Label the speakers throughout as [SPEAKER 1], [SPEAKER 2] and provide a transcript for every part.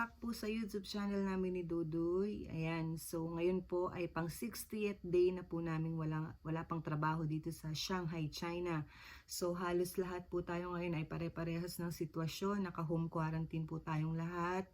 [SPEAKER 1] back po sa YouTube channel namin ni Duday. Ayan, so ngayon po ay pang 60th day na po namin wala pang trabaho dito sa Shanghai, China. So halos lahat po tayo ngayon ay pare-parehas ng sitwasyon. Naka-home quarantine po tayong lahat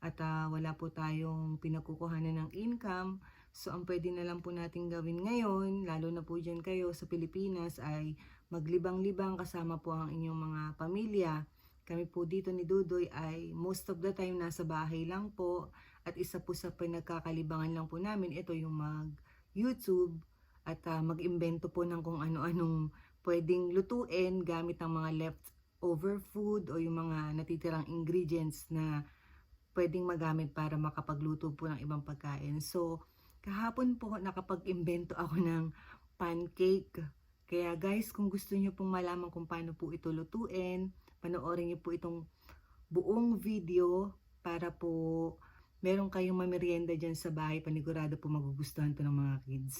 [SPEAKER 1] at wala po tayong pinagkukuhanan ng income. So ang pwede na lang po natin gawin ngayon, lalo na po dyan kayo sa Pilipinas, ay maglibang-libang kasama po ang inyong mga pamilya. Kami po dito ni Duday ay most of the time nasa bahay lang po, at isa po sa pinagkakalibangan lang po namin ito yung mag-YouTube at mag-imbento po ng kung ano-anong pwedeng lutuin gamit ang mga leftover food o yung mga natitirang ingredients na pwedeng magamit para makapagluto po ng ibang pagkain. So kahapon po nakapag-imbento ako ng pancake. Kaya guys, kung gusto niyo pong malaman kung paano po ito lutuin, panoorin niyo po itong buong video para po meron kayong mamerienda dyan sa bahay. Panigurado po magugustuhan to ng mga kids.